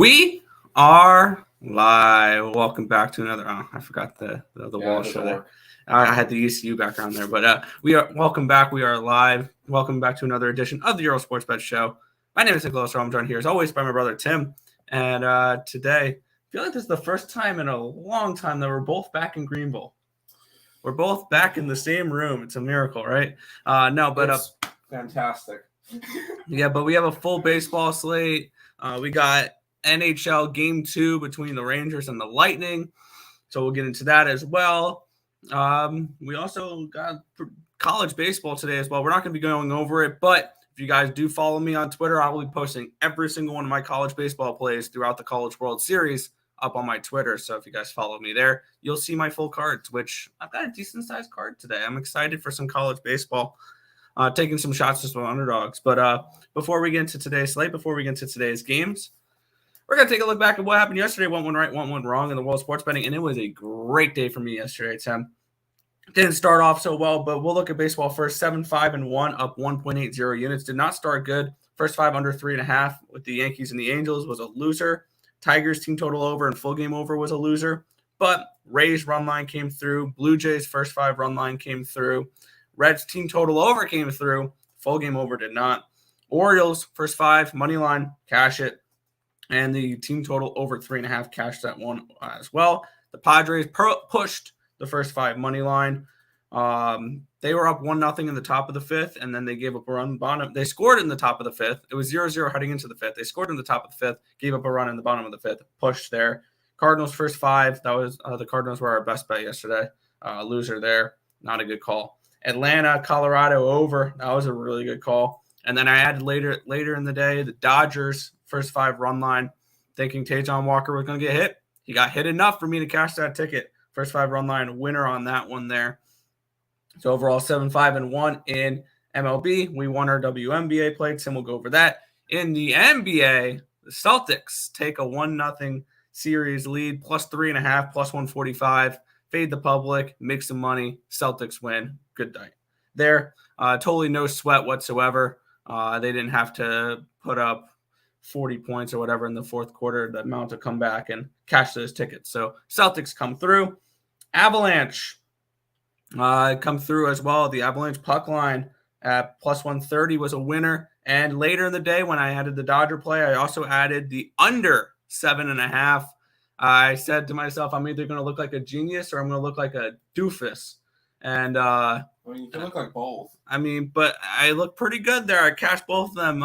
We are live. Welcome back to another. Oh, I forgot the wall show there. I had the ECU background there, but we are welcome back. We are live. Welcome back to another edition of the Earle Sports Bet Show. My name is Nicholas. I'm joined here as always by my brother Tim. And today, I feel like this is the first time in a long time that we're both back in Greenville. We're both back in the same room. It's a miracle, right? It's fantastic. Yeah, but we have a full baseball slate. We got NHL Game 2 between the Rangers and the Lightning. So we'll get into that as well. We also got college baseball today as well. We're not going to be going over it, but if you guys do follow me on Twitter, I will be posting every single one of my college baseball plays throughout the College World Series up on my Twitter. So if you guys follow me there, you'll see my full cards, which I've got a decent-sized card today. I'm excited for some college baseball. Taking some shots to some underdogs. But before we get into today's slate, before we get into today's games, we're going to take a look back at what happened yesterday. Went one right, went one wrong in the world of sports betting, and it was a great day for me yesterday, Tim. Didn't start off so well, but we'll look at baseball first. 7-5-1, up 1.80 units. Did not start good. First five under 3.5 with the Yankees and the Angels was a loser. Tigers team total over and full game over was a loser. But Rays run line came through. Blue Jays first five run line came through. Reds team total over came through. Full game over did not. Orioles first five money line, cash it. And the team total over 3.5 cashed that one as well. The Padres pushed the first five money line. They were up 1-0 in the top of the fifth, and then they gave up a run bottom. They scored in the top of the fifth. It was 0-0 heading into the fifth. They scored in the top of the fifth, gave up a run in the bottom of the fifth, pushed there. Cardinals first five. That was the Cardinals were our best bet yesterday. Loser there. Not a good call. Atlanta, Colorado over. That was a really good call. And then I added later in the day, the Dodgers first five run line, thinking Tajon Walker was going to get hit. He got hit enough for me to cash that ticket. First five run line, winner on that one there. So overall 7-5-1 in MLB. We won our WNBA play. Tim will go over that. In the NBA, the Celtics take a 1-0 series lead, plus 3.5, plus 145. Fade the public, make some money. Celtics win. Good night. There, totally no sweat whatsoever. They didn't have to put up 40 points or whatever in the fourth quarter, the amount to come back and cash those tickets. So Celtics come through. Avalanche come through as well. The Avalanche puck line at plus 130 was a winner. And later in the day when I added the Dodger play, I also added the under 7.5. I said to myself, I'm either going to look like a genius or I'm going to look like a doofus. And you can look like both. But I look pretty good there. I cashed both of them.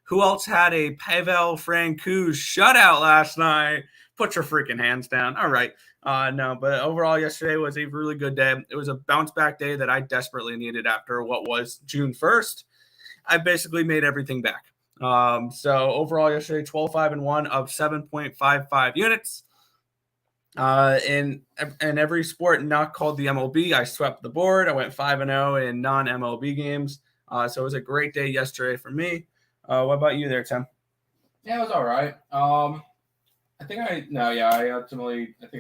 Who else had a Pavel Francouz shutout last night? Put your freaking hands down. All right. No, but overall yesterday was a really good day. It was a bounce back day that I desperately needed after what was June 1st. I basically made everything back. So overall yesterday, 12-5-1 of 7.55 units. In every sport not called the MLB, I swept the board. I went 5-0 in non-MLB games. So it was a great day yesterday for me. What about you there, Tim? Yeah, it was all right. I think I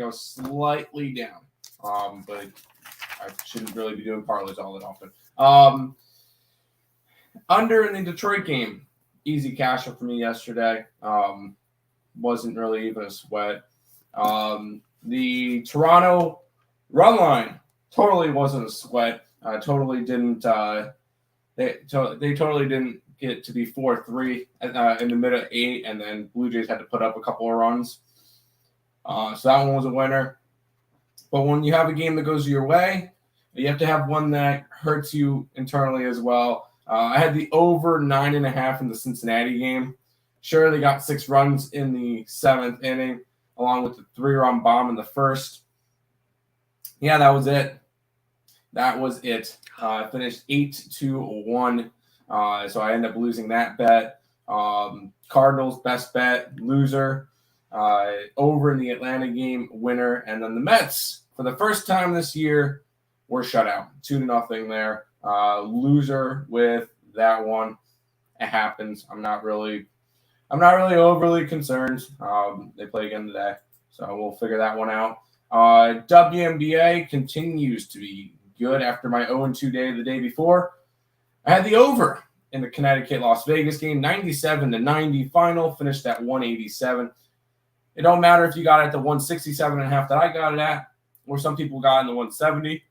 was slightly down. But I shouldn't really be doing parlays all that often. Under in the Detroit game, easy cash up for me yesterday. Wasn't really even a sweat. The Toronto run line totally wasn't a sweat. Totally didn't. They totally didn't get to be 4-3 in the middle of 8, and then Blue Jays had to put up a couple of runs. So that one was a winner. But when you have a game that goes your way, you have to have one that hurts you internally as well. I had the over 9.5 in the Cincinnati game. Sure, they got 6 runs in the 7th inning, along with the 3-run bomb in the first. Yeah, that was it. I finished 8-1. So I ended up losing that bet. Cardinals, best bet, loser. Over in the Atlanta game, winner. And then the Mets, for the first time this year, were shut out. 2-0 there. Loser with that one. It happens. I'm not really overly concerned. They play again today, so we'll figure that one out. WNBA continues to be good after my 0-2 day the day before. I had the over in the Connecticut-Las Vegas game, 97-90 final, finished at 187. It don't matter if you got it at the 167.5 that I got it at, or some people got it in the 170.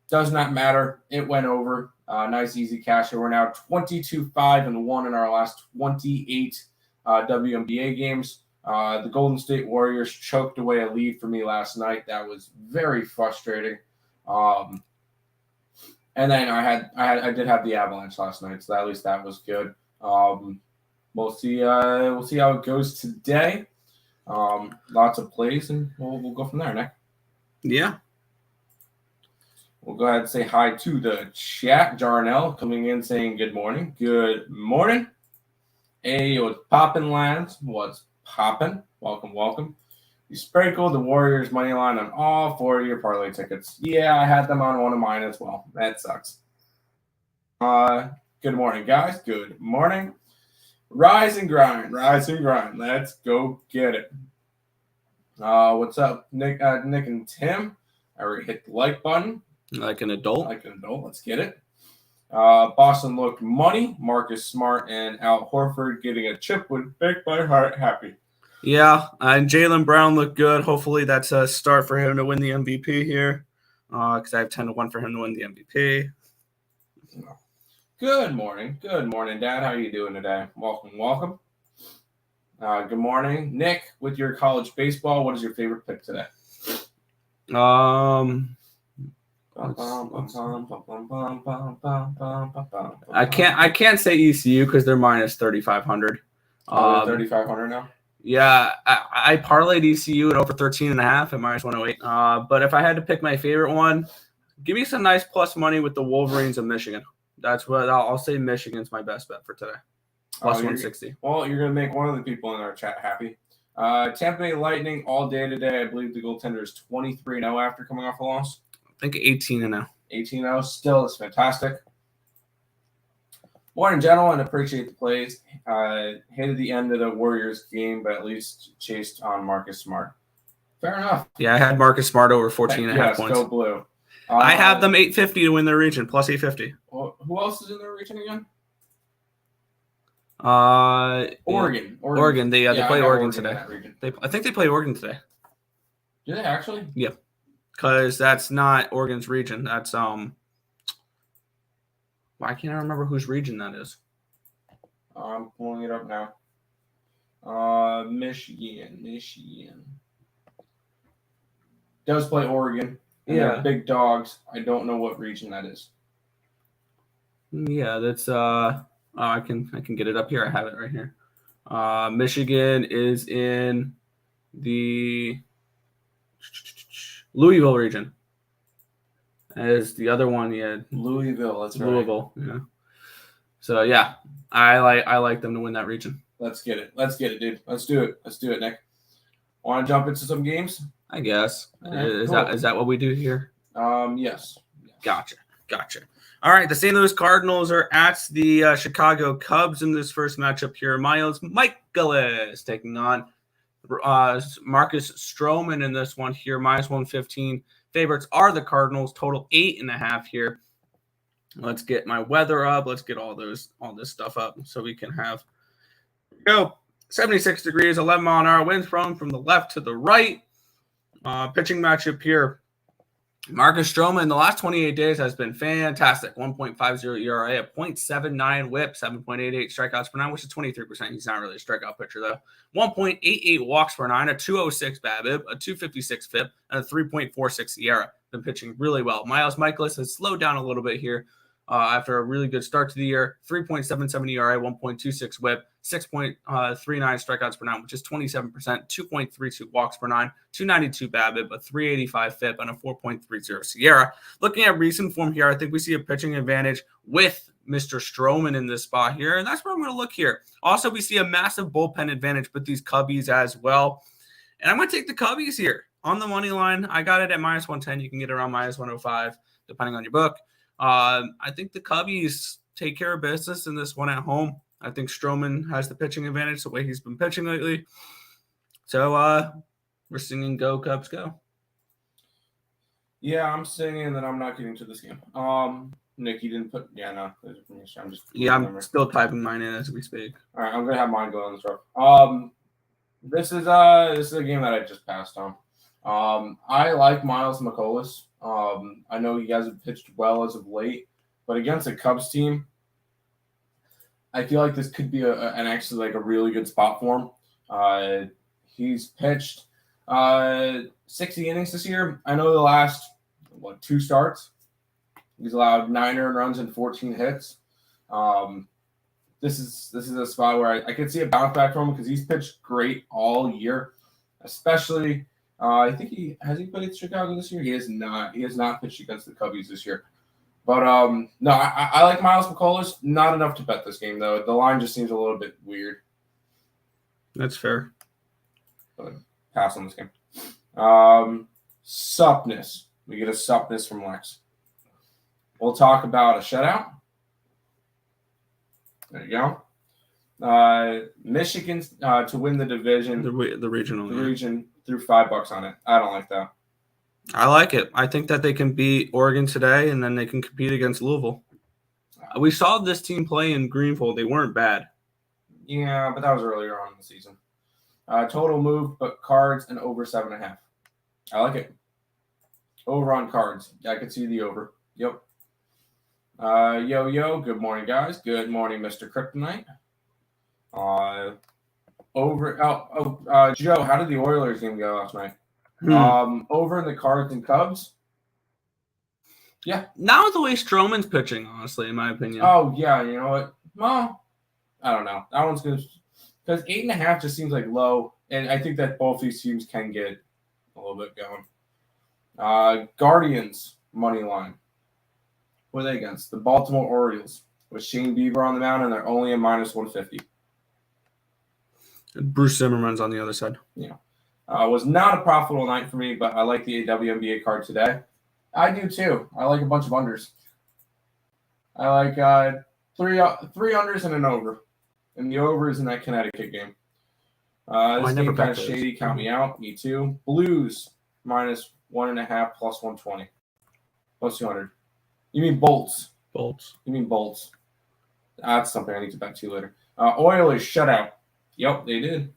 Does not matter. It went over. Nice, easy cash. We're now 22-5-1 in our last 28 WNBA games. The Golden State Warriors choked away a lead for me last night. That was very frustrating. And then I did have the Avalanche last night, so at least that was good. We'll see how it goes today. Lots of plays, and we'll go from there, Nick. Yeah. We'll go ahead and say hi to the chat. Jarnell coming in saying good morning. Good morning. Hey, what's poppin', lads? What's poppin'? Welcome, welcome. You sprinkled the Warriors money line on all 4 of your parlay tickets. Yeah, I had them on one of mine as well. That sucks. Good morning, guys. Good morning. Rise and grind. Rise and grind. Let's go get it. What's up, Nick and Tim? I already hit the like button. Like an adult. Let's get it. Boston looked money. Marcus Smart and Al Horford getting a chip would make my heart happy. Yeah, and Jaylen Brown looked good. Hopefully that's a start for him to win the MVP here, because I have 10-1 for him to win the MVP. Good morning, Dad. How are you doing today? Welcome. Good morning, Nick. With your college baseball, what is your favorite pick today? I can't say ECU because they're minus 3,500. 3,500 now. Yeah, I parlayed ECU at over 13.5 at minus 108. But if I had to pick my favorite one, give me some nice plus money with the Wolverines of Michigan. That's what I'll say. Michigan's my best bet for today. Plus 160. Well, you're gonna make one of the people in our chat happy. Tampa Bay Lightning all day today. I believe the goaltender is 23-0 after coming off a loss. I think 18-0. 18-0 still is fantastic. Morning, gentlemen. Appreciate the plays. Hated the end of the Warriors game, but at least chased on Marcus Smart. Fair enough. Yeah, I had Marcus Smart over 14.5 points. Go blue. I have them 850 to win their region, plus 850. Who else is in their region again? Oregon. They play Oregon today. I think they play Oregon today. Do they actually? Yeah. Because that's not Oregon's region. That's why can't I remember whose region that is? I'm pulling it up now. Michigan. Does play Oregon. Yeah. Big dogs. I don't know what region that is. Yeah, that's I can get it up here. I have it right here. Michigan is in the Louisville region. As the other one, yeah. Louisville, that's right. Louisville, yeah. So yeah, I like them to win that region. Let's get it, dude. Let's do it, Nick. Want to jump into some games? I guess. Is that what we do here? Yes. Gotcha. All right, the St. Louis Cardinals are at the Chicago Cubs in this first matchup here. Miles Mikolas taking on Marcus Stroman in this one here, minus 115. Favorites are the Cardinals, total 8.5 here. Let's get my weather up. Let's get all this stuff up so we can have go. 76 degrees, 11 mile an hour winds from the left to the right. Pitching matchup here. Marcus Stroman in the last 28 days has been fantastic. 1.50 ERA, a .79 whip, 7.88 strikeouts per nine, which is 23%. He's not really a strikeout pitcher, though. 1.88 walks per nine, a 206 BABIP, a 256 FIP, and a 3.46 ERA. Been pitching really well. Miles Mikolas has slowed down a little bit here after a really good start to the year. 3.77 ERA, 1.26 whip, 6.39 strikeouts per nine, which is 27%, 2.32 walks per nine, 292 BABIP, a 385 FIP, and a 4.30 SIERA. Looking at recent form here, I think we see a pitching advantage with Mr. Stroman in this spot here, and that's where I'm going to look here. Also, we see a massive bullpen advantage with these Cubbies as well, and I'm going to take the Cubbies here on the money line. I got it at minus 110. You can get it around minus 105, depending on your book. I think the Cubbies take care of business in this one at home. I think Stroman has the pitching advantage the way he's been pitching lately. So we're singing Go Cubs Go. Yeah, I'm singing that I'm not getting to this game. Nick, you didn't put. Yeah, no. I'm just. I'm still typing mine in as we speak. All right, I'm gonna have mine go on this row. This is a game that I just passed on. I like Miles McCollum. I know you guys have pitched well as of late, but against a Cubs team, I feel like this could be an actually like a really good spot for him. He's pitched 60 innings this year. I know the last 2 starts, he's allowed 9 earned runs and 14 hits. This is a spot where I could see a bounce back from him because he's pitched great all year, especially. I think he played Chicago this year. He has not. He has not pitched against the Cubbies this year. But no, I like Miles McCollum. Not enough to bet this game though. The line just seems a little bit weird. That's fair. But pass on this game. Suppness. We get a suppness from Lex. We'll talk about a shutout. There you go. Michigan to win the division. The regional. The region threw $5 on it. I don't like that. I like it. I think that they can beat Oregon today, and then they can compete against Louisville. We saw this team play in Greenville. They weren't bad. Yeah, but that was earlier on in the season. Total move, but cards and over 7.5. I like it. Over on cards. I could see the over. Yep. Yo. Good morning, guys. Good morning, Mr. Kryptonite. Joe, how did the Oilers game go last night? Over in the Cards and Cubs. Yeah. Now the way Stroman's pitching, honestly, in my opinion. Oh yeah, you know what? Well, I don't know. That one's good because 8.5 just seems like low, and I think that both these teams can get a little bit going. Guardians money line. Who are they against? The Baltimore Orioles with Shane Bieber on the mound, and they're only a -150. Bruce Zimmerman's on the other side. Yeah. Was not a profitable night for me, but I like the WNBA card today. I do too. I like a bunch of unders. I like three unders and an over. And the over is in that Connecticut game. This game kind of shady. Count me out. Me too. Blues -1.5 plus 120. Plus 200. You mean Bolts? Bolts. You mean Bolts. That's something I need to bet to later. Oilers shutout. Yep, they did.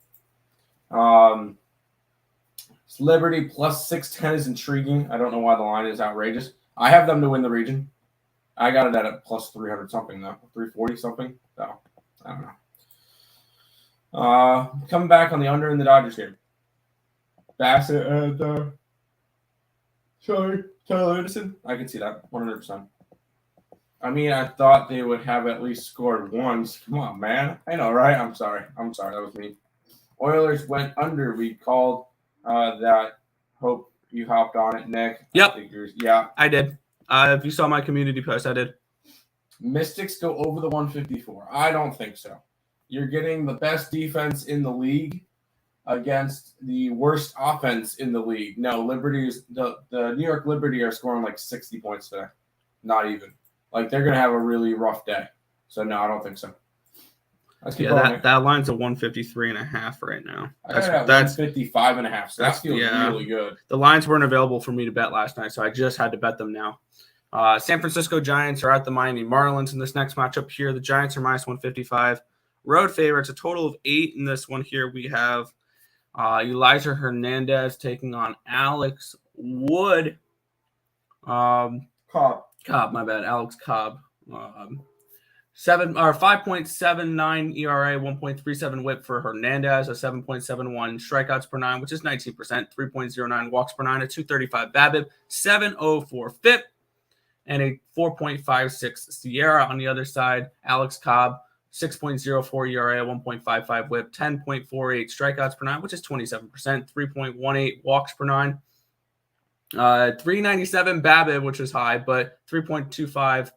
Liberty plus 610 is intriguing. I don't know why the line is outrageous. I have them to win the region. I got it at a plus 300 something though, 340 something. So I don't know. Coming back on the under in the Dodgers game. Bassett and Tyler Anderson. I can see that 100%. I mean, I thought they would have at least scored once. Come on, man. I know, right? I'm sorry. That was me. Oilers went under. We called that. Hope you hopped on it, Nick. Yep. I did. If you saw my community post, I did. Mystics go over the 154. I don't think so. You're getting the best defense in the league against the worst offense in the league. No, the New York Liberty are scoring like 60 points today. Not even. Like, they're going to have a really rough day. So, no, I don't think so. That line's a 153.5 right now. That's 155.5. So that feels really good. The lines weren't available for me to bet last night, so I just had to bet them now. San Francisco Giants are at the Miami Marlins in this next matchup here. The Giants are -155. Road favorites, a total of 8 in this one here. We have Elijah Hernandez taking on Alex Wood. Cobb, my bad. Alex Cobb. 5.79 ERA, 1.37 WHIP for Hernandez, a 7.71 strikeouts per 9, which is 19%, 3.09 walks per 9, a 235 BABIP, 704 FIP, and a 4.56 Sierra. On the other side, Alex Cobb, 6.04 ERA, 1.55 WHIP, 10.48 strikeouts per 9, which is 27%, 3.18 walks per 9. 397 BABIP, which is high, but 3.25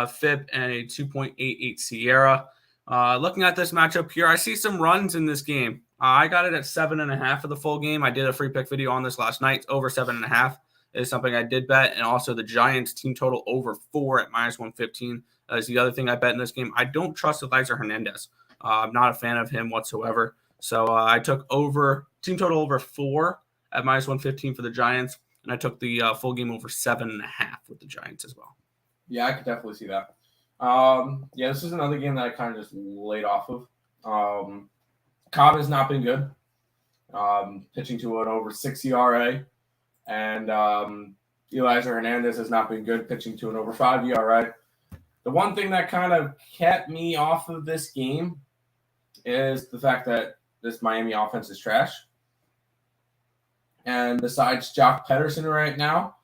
FIP and a 2.88 Sierra. Looking at this matchup here, I see some runs in this game. I got it at 7.5 for the full game. I did a free pick video on this last night. Over 7.5 is something I did bet, and also the Giants team total over 4 at -115 is the other thing I bet in this game. I don't trust Elijah Hernandez. I'm not a fan of him whatsoever. So I took over team total over 4 at -115 for the Giants. And I took the full game over 7.5 with the Giants as well. Yeah, I could definitely see that. Yeah, this is another game that I kind of just laid off of. Cobb has not been good. Pitching to an over 6 ERA. And Eliezer Hernandez has not been good, pitching to an over 5 ERA. The one thing that kind of kept me off of this game is the fact that this Miami offense is trash. And besides Jock Pederson right now,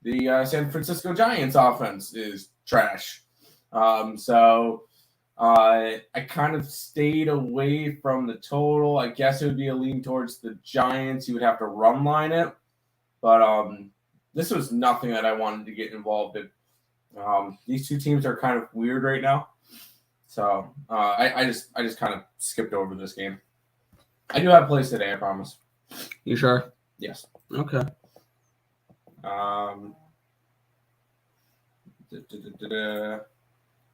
the San Francisco Giants offense is trash. So I kind of stayed away from the total. I guess it would be a lean towards the Giants. You would have to run line it. But this was nothing that I wanted to get involved in. These two teams are kind of weird right now. So I just kind of skipped over this game. I do have plays today, I promise. You sure? Yes. Okay.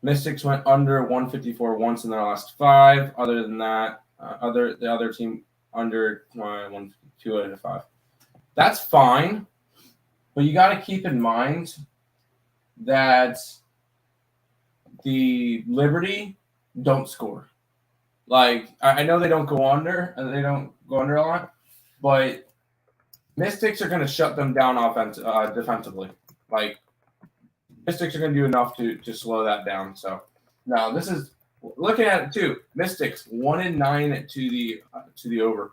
Mystics went under 154 once in their last 5. Other than that, the other team under 152 out of 5. That's fine, but you got to keep in mind that the Liberty don't score. Like, I know they don't go under, and they don't go under a lot, but Mystics are going to shut them down defensively. Like, Mystics are going to do enough to slow that down. So, now this is looking at it too. Mystics 1-9 to the over.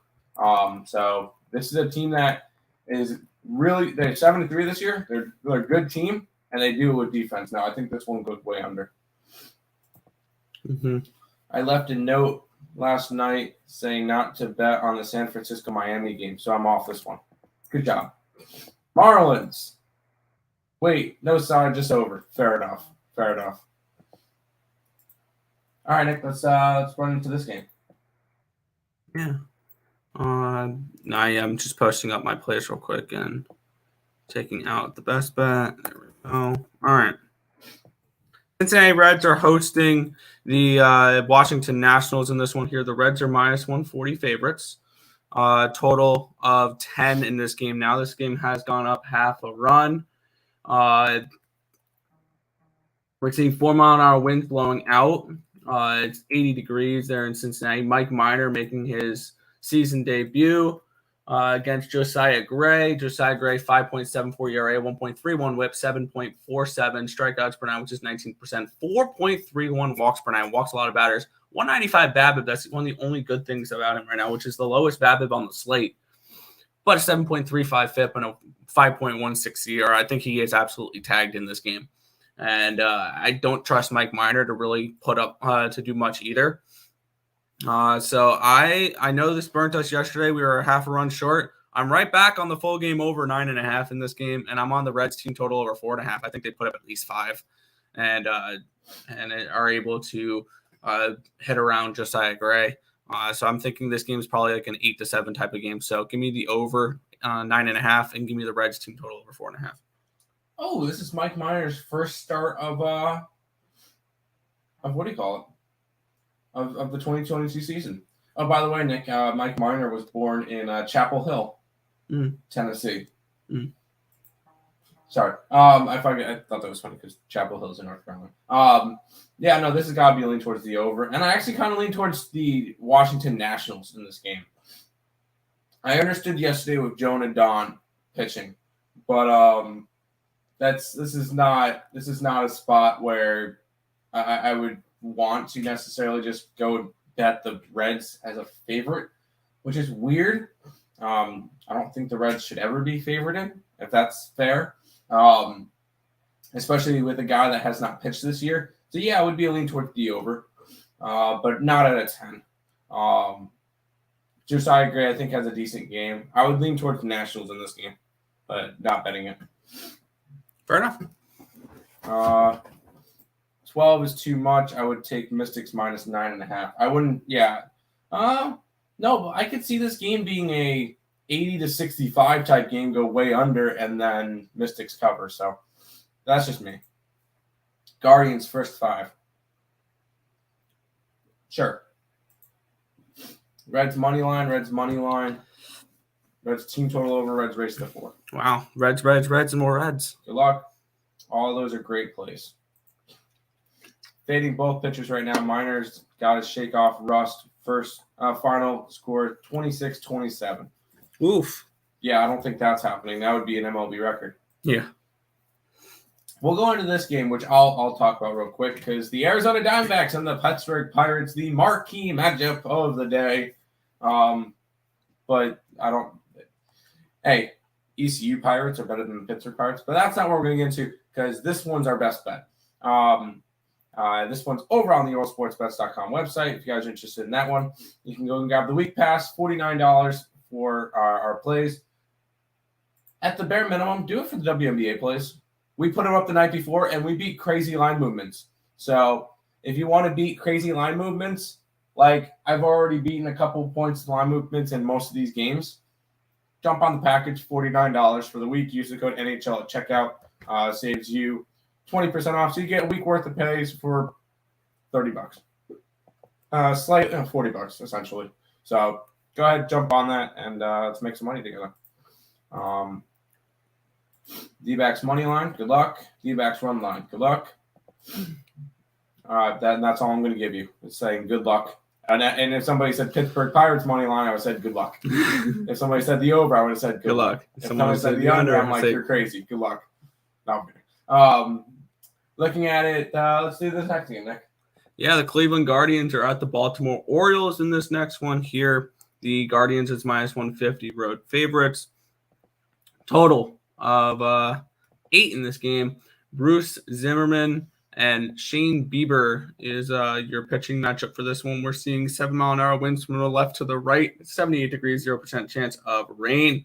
So this is a team that is really they're 7-3 this year. They're a good team, and they do it with defense. Now I think this one goes way under. Mm-hmm. I left a note last night saying not to bet on the San Francisco Miami game, so I'm off this one. Good job. Marlins. Wait, no side, just over. Fair enough. All right, Nick. Let's run into this game. Yeah. I'm just posting up my plays real quick and taking out the best bet. There we go. All right. Cincinnati Reds are hosting the Washington Nationals in this one here. The Reds are minus 140 favorites. Total of 10 in this game. Now this game has gone up half a run. We're seeing 4-mile-an-hour winds blowing out. It's 80 degrees there in Cincinnati. Mike Minor making his season debut against Josiah Gray. Josiah Gray, 5.74 ERA, 1.31 whip, 7.47 strikeouts per nine, which is 19%, 4.31 walks per nine. Walks a lot of batters. 195 BABIP. That's one of the only good things about him right now, which is the lowest BABIP on the slate. But a 7.35 FIP and a 5.16 ERA. I think he is absolutely tagged in this game. And I don't trust Mike Minor to really put up to do much either. So I know this burnt us yesterday. We were half a run short. I'm right back on the full game over 9.5 in this game, and I'm on the Reds team total over 4.5. I think they put up at least 5, and are able to hit around Josiah Gray. So I'm thinking this game is probably like an 8-7 type of game. So give me the over 9.5, and give me the Reds team total over 4.5. Oh, this is Mike Minor's first start of what do you call it? Of the 2022 season. Oh, by the way, Nick, Mike Minor was born in Chapel Hill, Tennessee. Sorry. I thought that was funny because Chapel Hill is in North Carolina. Yeah, no, this has got to be leaning towards the over. And I actually kind of lean towards the Washington Nationals in this game. I understood yesterday with Joan and Don pitching, but this is not a spot where I would want to necessarily just go bet the Reds as a favorite, which is weird. I don't think the Reds should ever be favored if that's fair. Especially with a guy that has not pitched this year. So yeah, I would be a lean towards the over, but not at a 10. Josiah Gray, I think, has a decent game. I would lean towards the Nationals in this game, but not betting it. Fair enough. 12 is too much. I would take Mystics minus 9.5. I wouldn't. Yeah. No, but I could see this game being a 80-65 type game, go way under, and then Mystics cover. So that's just me. Guardians first 5. Sure. Reds money line. Reds team total over. Reds race to 4. Wow. Reds, and more Reds. Good luck. All those are great plays. fading both pitchers right now. Miners got to shake off rust. First final score 26-27. Oof. Yeah, I don't think that's happening. That would be an MLB record. Yeah. We'll go into this game, which I'll talk about real quick, because the Arizona Diamondbacks and the Pittsburgh Pirates, the marquee matchup of the day. But I don't. Hey, ECU Pirates are better than the Pittsburgh Pirates, but that's not what we're going to get into, because this one's our best bet. This one's over on the EarleSportsBets.com website. If you guys are interested in that one, you can go and grab the week pass, $49 for our plays. At the bare minimum, do it for the WNBA plays. We put them up the night before, and we beat crazy line movements. So if you want to beat crazy line movements, like I've already beaten a couple points of line movements in most of these games, jump on the package, $49 for the week. Use the code NHL at checkout. Saves you 20% off. So you get a week worth of pays for $30. Slightly $40 essentially. So go ahead, jump on that, and let's make some money together. D-backs money line, good luck. D-backs run line, good luck. That's all I'm going to give you. It's saying good luck. And if somebody said Pittsburgh Pirates money line, I would have said good luck. If somebody said the over, I would have said good luck. If somebody said the under, I'm like, you're crazy. Good luck. No, I'm kidding. Looking at it, let's do this next game, Nick. Yeah, the Cleveland Guardians are at the Baltimore Orioles in this next one here. The Guardians is -150 road favorites. Total of 8 in this game. Bruce Zimmerman and Shane Bieber is your pitching matchup for this one. We're seeing 7-mile-an-hour winds from the left to the right, 78 degrees, 0% chance of rain.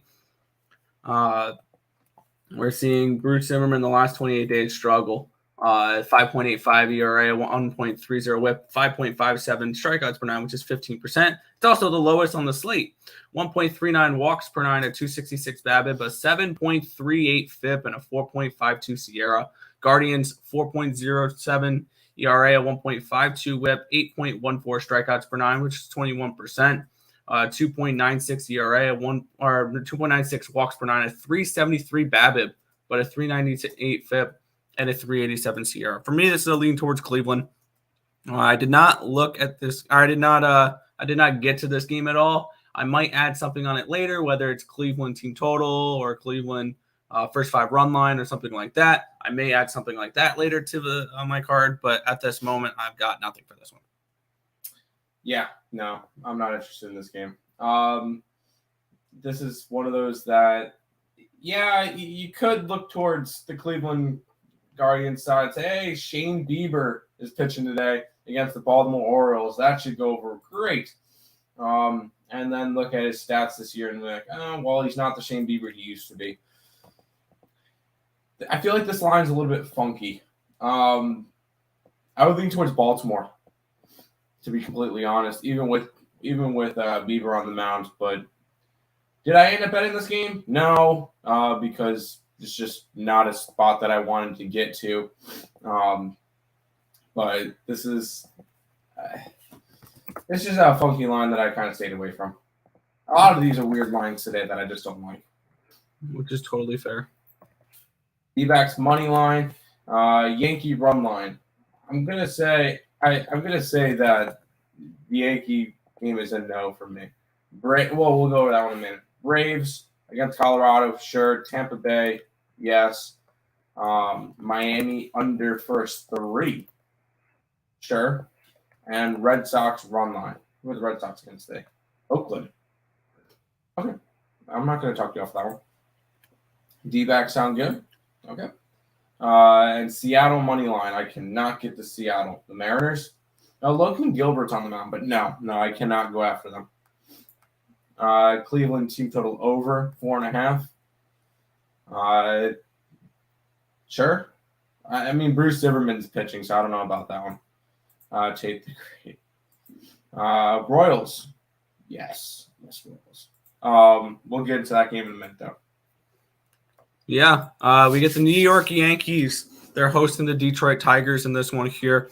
We're seeing Bruce Zimmerman the last 28 days struggle. 5.85 ERA, 1.30 whip, 5.57 strikeouts per nine, which is 15%. It's also the lowest on the slate. 1.39 walks per nine, a 266 BABIP, a 7.38 FIP, and a 4.52 SIERA. Guardians, 4.07 ERA, a 1.52 whip, 8.14 strikeouts per nine, which is 21%. 2.96 ERA, 2.96 walks per nine, a 373 BABIP, but a 398 FIP. And a 387 SIERA. For me, this is a lean towards Cleveland. I did not look at this. I did not get to this game at all. I might add something on it later, whether it's Cleveland team total or Cleveland first 5 run line or something like that. I may add something like that later to on my card, but at this moment, I've got nothing for this one. Yeah, no, I'm not interested in this game. This is one of those that, yeah, you could look towards the Cleveland Guardians side, say, hey, Shane Bieber is pitching today against the Baltimore Orioles. That should go over great. And then look at his stats this year and be like, oh, well, he's not the Shane Bieber he used to be. I feel like this line's a little bit funky. I would lean towards Baltimore, to be completely honest, even with Bieber on the mound. But did I end up betting this game? No, because it's just not a spot that I wanted to get to. But this is it's just a funky line that I kind of stayed away from. A lot of these are weird lines today that I just don't like. Which is totally fair. D-backs money line, Yankee run line. I'm gonna say that the Yankee game is a no for me. We'll go over that one in a minute. Braves against Colorado, sure. Tampa Bay, yes. Miami under first 3, sure. And Red Sox run line. Who are the Red Sox against today? Oakland. Okay. I'm not going to talk you off that one. D-back sound good? Okay. And Seattle money line. I cannot get to Seattle. The Mariners? No, Logan Gilbert's on the mound, but no, I cannot go after them. Cleveland team total over 4.5. Sure. I mean, Bruce Zimmerman's pitching, so I don't know about that one. Tate the Great. Royals. Yes, Royals. We'll get into that game in a minute, though. Yeah, we get the New York Yankees. They're hosting the Detroit Tigers in this one here.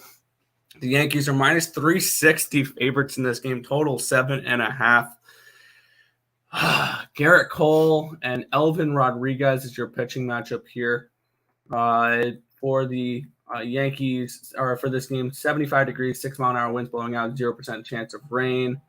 The Yankees are -360 favorites in this game, total 7.5. Garrett Cole and Elvin Rodriguez is your pitching matchup here for the Yankees are for this game 75 degrees, 6-mile-an-hour winds blowing out, 0% chance of rain.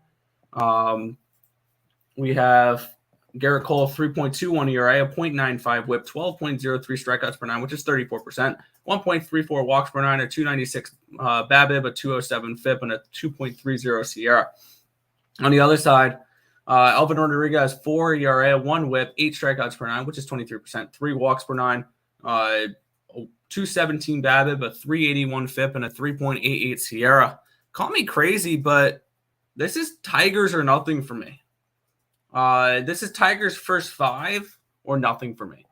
We have Garrett Cole, 3.21 ERA, a .95 whip, 12.03 strikeouts per nine, which is 34%, 1.34 walks per nine, a 296 BABIP, a 207 FIP, and a 2.30 SIERA. On the other side, Elvin Rodriguez, 4 ERA, 1 whip, 8 strikeouts per nine, which is 23%, 3 walks per nine, 217 BABIP, a 381 FIP, and a 3.88 SIERA. Call me crazy, but this is Tigers or nothing for me. This is Tigers' first 5 or nothing for me.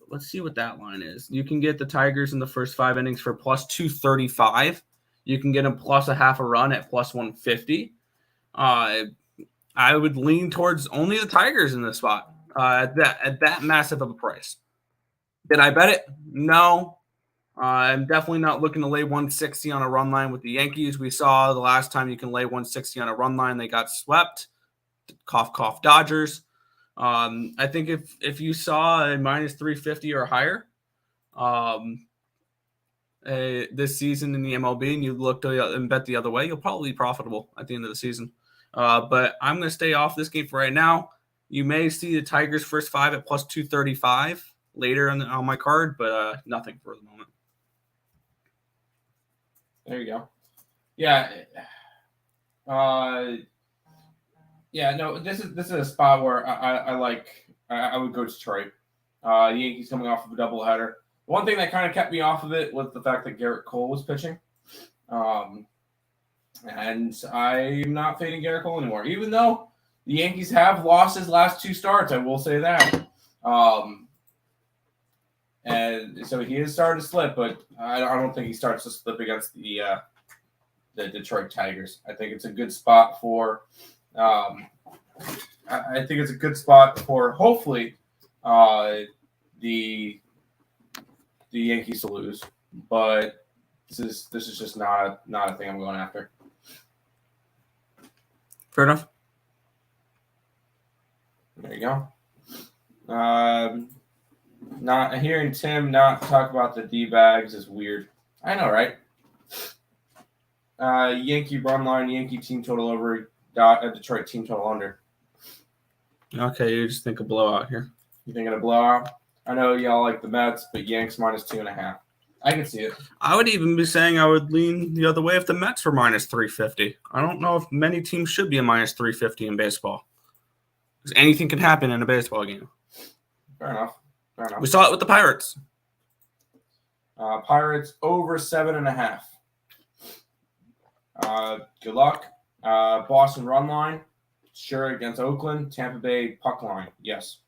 Let's see what that line is. You can get the Tigers in the first 5 innings for plus 235. You can get them plus a half a run at plus 150. I would lean towards only the Tigers in this spot at that massive of a price. Did I bet it? No. I'm definitely not looking to lay 160 on a run line with the Yankees. We saw the last time you can lay 160 on a run line, they got swept. Cough, cough, Dodgers. I think if you saw a minus 350 or higher this season in the MLB and you looked and bet the other way, you'll probably be profitable at the end of the season. But I'm going to stay off this game for right now. You may see the Tigers' first 5 at plus 235 later on my card, but nothing for the moment. There you go. Yeah. No, this is a spot where I would go Detroit. The Yankees coming off of a doubleheader. One thing that kind of kept me off of it was the fact that Garrett Cole was pitching. And I'm not fading Garrett Cole anymore, even though the Yankees have lost his last 2 starts. I will say that. And so he is starting to slip, but I don't think he starts to slip against the Detroit Tigers. I think it's a good spot for. I think it's a good spot for hopefully the Yankees to lose, but this is just not a thing I'm going after. Fair enough. There you go. Not hearing Tim not talk about the D-bags is weird. I know, right? Yankee run line, Yankee team total over, Detroit team total under. Okay, you just think a blowout here. You thinking a blowout? I know y'all like the Mets, but Yanks minus 2.5. I can see it. I would even be saying I would lean the other way if the Mets were minus 350. I don't know if many teams should be a minus 350 in baseball. Because anything can happen in a baseball game. Fair enough. We saw it with the Pirates. Pirates over 7.5. Good luck. Boston run line. Sure, against Oakland. Tampa Bay puck line. Yes.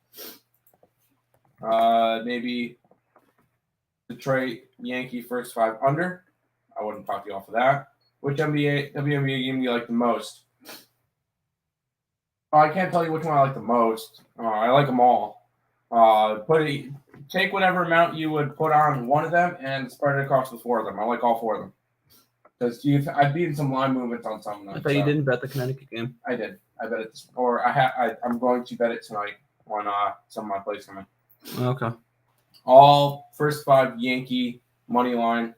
Maybe Detroit Yankee first 5 under. I wouldn't talk you off of that. Which WNBA game do you like the most? I can't tell you which one I like the most. I like them all. Take whatever amount you would put on one of them and spread it across the 4 of them. I like all 4 of them. Because I've beaten some line movements on some of them. I thought you didn't bet the Connecticut game. I did. I bet it, or I'm going to bet it tonight on some of my plays coming. Okay. All first 5 Yankee money line,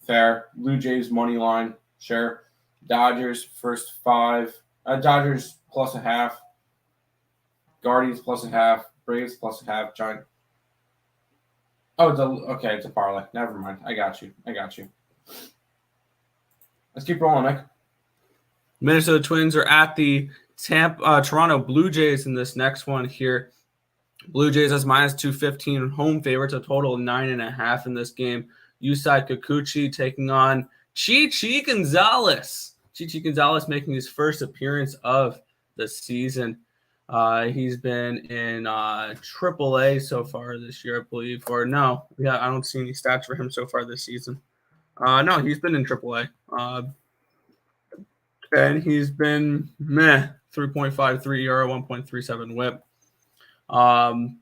fair. Blue Jays money line, sure. Dodgers first 5. Dodgers plus a half. Guardians plus a half. Braves plus a half. Giant. Oh, it's a parlay. Never mind. I got you. Let's keep rolling, Nick. Minnesota Twins are at the Toronto Blue Jays in this next one here. Blue Jays has minus 215 home favorites, a total of 9.5 in this game. Yusei Kikuchi taking on Chichi Gonzalez. Chichi Gonzalez making his first appearance of the season. He's been in AAA so far this year, I believe. Or no, I don't see any stats for him so far this season. No, he's been in AAA. And he's been 3.53 ERA, 1.37 whip. And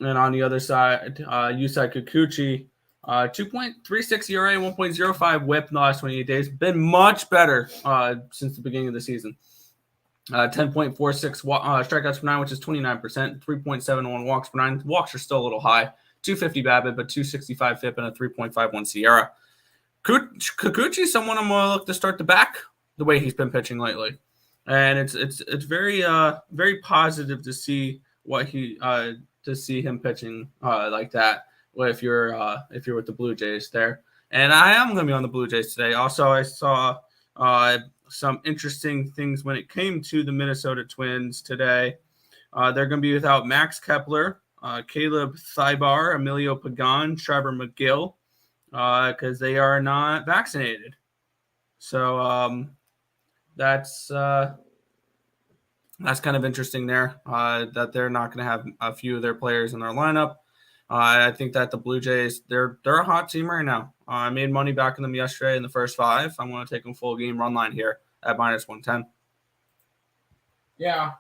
on the other side, Yusei Kikuchi, 2.36 ERA, 1.05 whip in the last 28 days. Been much better since the beginning of the season. 10.46 strikeouts per nine, which is 29%. 3.71 walks per nine. Walks are still a little high. 250 BABIP, but 265 FIP, and a 3.51 SIERA. Kikuchi's someone I'm going to look to start to back the way he's been pitching lately. And it's very very positive to see to see him pitching like that. If you're with the Blue Jays there, and I am going to be on the Blue Jays today. Also, I saw some interesting things when it came to the Minnesota Twins today. They're going to be without Max Kepler, Caleb Thibar, Emilio Pagan, Trevor McGill, because they are not vaccinated. So that's kind of interesting there, that they're not going to have a few of their players in their lineup. I think that the Blue Jays, they're a hot team right now. I made money backing them yesterday in the first 5. I'm going to take them full game run line here at -110. Yeah.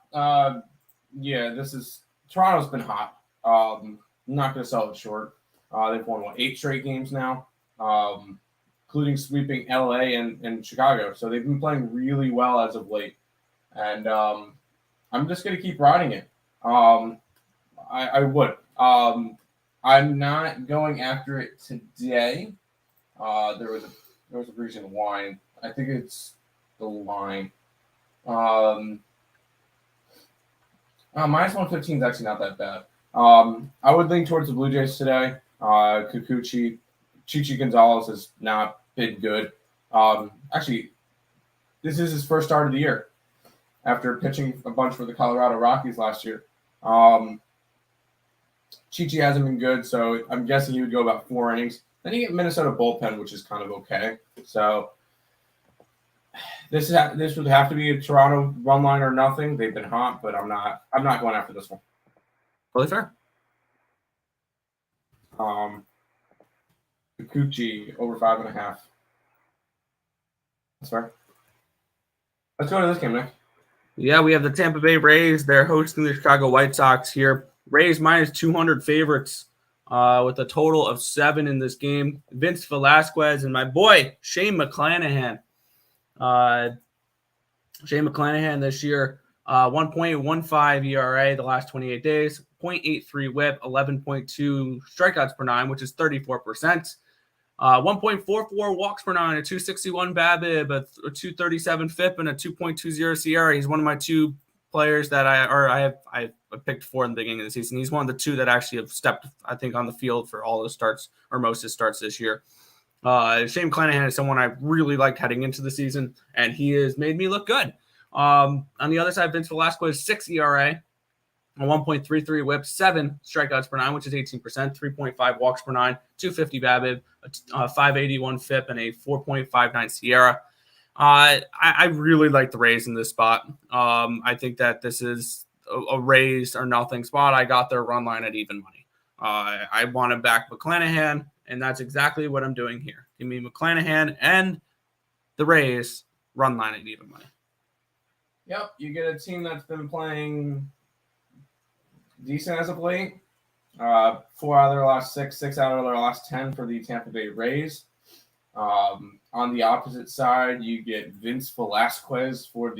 Toronto's been hot. Not going to sell it short. They've won 8 straight games now, including sweeping LA and Chicago. So they've been playing really well as of late. And I'm just going to keep riding it. I would. I'm not going after it today. There was a reason why. I think it's the line. -115 is actually not that bad. I would lean towards the Blue Jays today. Kikuchi, Chichi Gonzalez has not been good. Actually, this is his first start of the year after pitching a bunch for the Colorado Rockies last year. Chichi hasn't been good, so I'm guessing he would go about 4 innings. Then you get Minnesota bullpen, which is kind of okay. So this would have to be a Toronto run line or nothing. They've been hot, but I'm not going after this one. Totally fair. Kikuchi over 5.5. That's fair. Let's go to this game, Nick. Yeah, we have the Tampa Bay Rays. They're hosting the Chicago White Sox here. Rays -200 favorites with a total of 7 in this game. Vince Velasquez and my boy Shane McClanahan. Shane McClanahan this year, 1.15 ERA the last 28 days, 0.83 WHIP, 11.2 strikeouts per 9, which is 34%. 1.44 walks per 9, a 261 BABIP, a 237 FIP, and a 2.20 SIERA. He's one of my 2 players that I picked for in the beginning of the season. He's one of the 2 that actually have stepped, I think, on the field for all the starts or most of his starts this year. Shane McClanahan is someone I really liked heading into the season, and he has made me look good. On the other side, Vince Velasquez, 6 ERA, a 1.33 WHIP, 7 strikeouts per 9, which is 18%, 3.5 walks per 9, 250 BABIP, a 581 FIP, and a 4.59 SIERA. I really like the Rays in this spot. I think that this is a Rays or nothing spot. I got their run line at even money. I want to back McClanahan, and that's exactly what I'm doing here. Give me McClanahan and the Rays run line at even money. Yep, you get a team that's been playing decent as of late. 4 out of their last 6 out of their last 10 for the Tampa Bay Rays. On the opposite side, you get Vince Velasquez for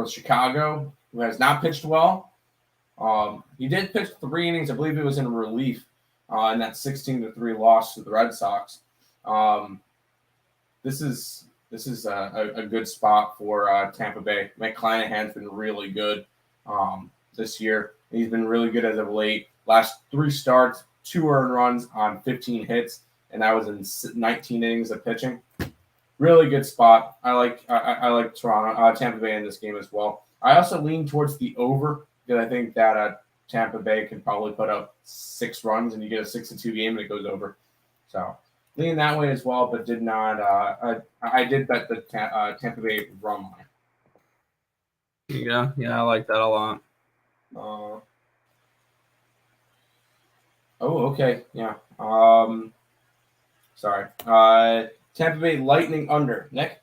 Chicago, who has not pitched well. He did pitch 3 innings. I believe it was in relief in that 16-3 loss to the Red Sox. This is a good spot for Tampa Bay. McClanahan's been really good this year. He's been really good as of late. Last 3 starts, 2 earned runs on 15 hits, and that was in 19 innings of pitching. Really good spot. I like Tampa Bay in this game as well. I also lean towards the over because I think that Tampa Bay can probably put up 6 runs and you get a 6-2 game and it goes over. So lean that way as well, but did not. I did bet the Tampa Bay run line. Yeah, I like that a lot. Okay. Yeah. Sorry. Tampa Bay Lightning under. Nick?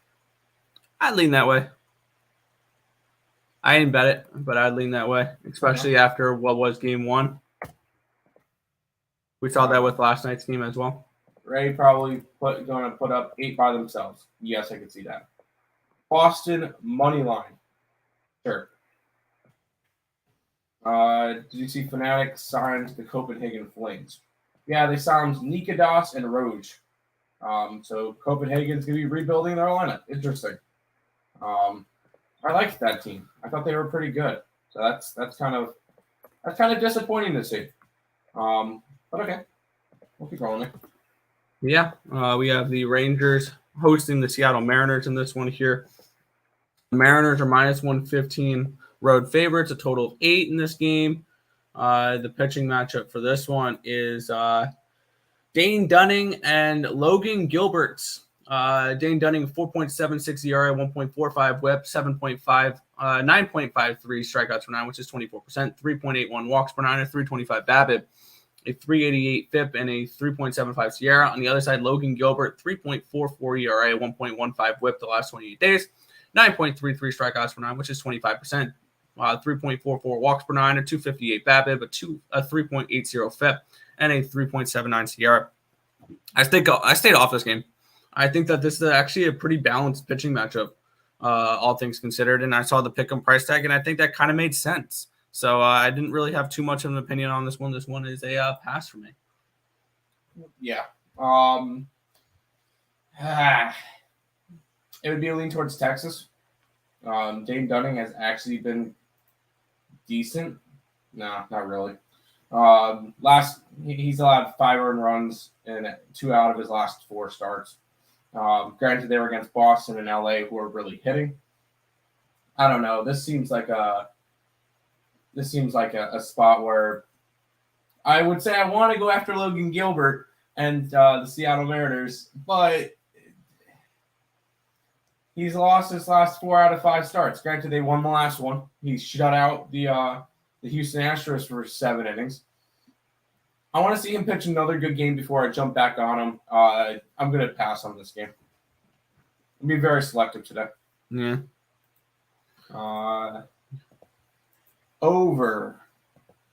I'd lean that way. I didn't bet it, but I'd lean that way, especially after what was game 1. We saw that with last night's game as well. Ray probably going to put up 8 by themselves. Yes, I could see that. Boston money line. Sure. Did you see Fnatic signed the Copenhagen Flames? Yeah, they signed Nikadas and Roge. So Copenhagen's going to be rebuilding their lineup. Interesting. I liked that team. I thought they were pretty good. So that's kind of disappointing to see. But okay, we'll keep rolling. Yeah, we have the Rangers hosting the Seattle Mariners in this one here. The Mariners are minus 115 road favorites, a total of 8 in this game. The pitching matchup for this one is Dane Dunning and Logan Gilberts. Dane Dunning, 4.76 ERA, 1.45 WHIP, 9.53 strikeouts per nine, which is 24%, 3.81 walks per nine, a 3.25 BABIP, a 3.88 FIP, and a 3.75 SIERA. On the other side, Logan Gilbert, 3.44 ERA, 1.15 WHIP the last 28 days, 9.33 strikeouts per nine, which is 25%, 3.44 walks per nine, a 2.58 BABIP, a 3.80 FIP, and a 3.79 SIERA. I stayed off this game. I think that this is actually a pretty balanced pitching matchup, all things considered. And I saw the pick'em price tag, and I think that kind of made sense. So I didn't really have too much of an opinion on this one. This one is a pass for me. Yeah. It would be a lean towards Texas. Dane Dunning has actually been decent. No, not really. He's allowed 5 earned runs in 2 out of his last 4 starts. Granted, they were against Boston and LA, who are really hitting. I don't know. This seems like a spot where I would say I want to go after Logan Gilbert and the Seattle Mariners, but he's lost his last 4 out of 5 starts. Granted, they won the last one. He shut out the Houston Astros for 7 innings. I want to see him pitch another good game before I jump back on him. I'm going to pass on this game. I'll be very selective today. Yeah. Over.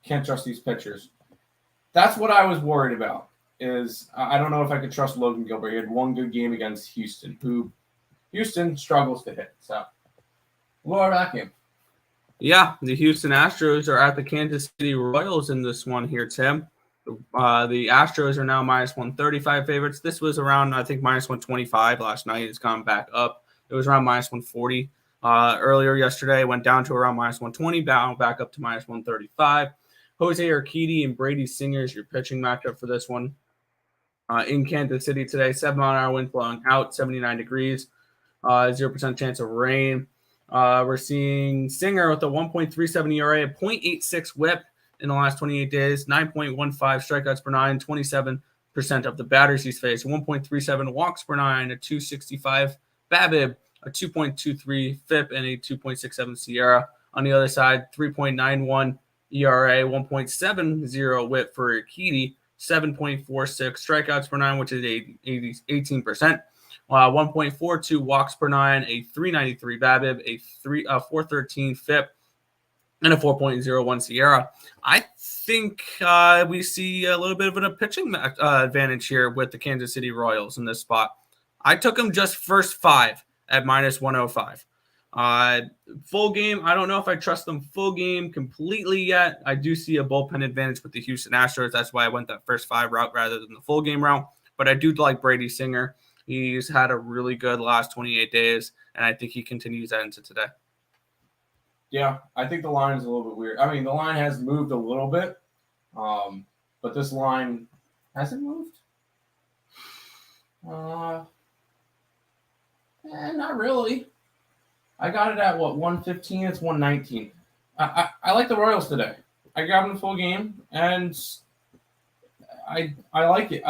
Can't trust these pitchers. That's what I was worried about. Is I don't know if I could trust Logan Gilbert. He had 1 good game against Houston, who Houston struggles to hit. So we'll go over that game. Yeah, the Houston Astros are at the Kansas City Royals in this one here, Tim. The Astros are now minus 135 favorites. This was around, I think, minus 125 last night. It's gone back up. It was around minus 140 earlier yesterday. Went down to around minus 120, back up to minus 135. Jose Urquidy and Brady Singer is your pitching matchup for this one. In Kansas City today, 7-mile-an-hour wind blowing out, 79 degrees, 0% chance of rain. We're seeing Singer with a 1.37 ERA, a 0.86 WHIP in the last 28 days, 9.15 strikeouts per nine, 27% of the batters he's faced, 1.37 walks per nine, a 2.65 BABIP, a 2.23 FIP, and a 2.67 SIERA. On the other side, 3.91 ERA, 1.70 WHIP for Urquidy, 7.46 strikeouts per nine, which is 18%. 1.42 walks per nine, a 3.93 BABIP, a 4.13 FIP, and a 4.01 SIERA. I think we see a little bit of a pitching advantage here with the Kansas City Royals in this spot. I took them just first 5 at minus 105. Full game, I don't know if I trust them full game completely yet. I do see a bullpen advantage with the Houston Astros. That's why I went that first 5 route rather than the full game route. But I do like Brady Singer. He's had a really good last 28 days, and I think he continues that into today. Yeah, I think the line is a little bit weird. I mean, the line has moved a little bit, but this line hasn't moved. Not really. I got it at, 115? It's 119. I like the Royals today. I grabbed them full game, and I like it.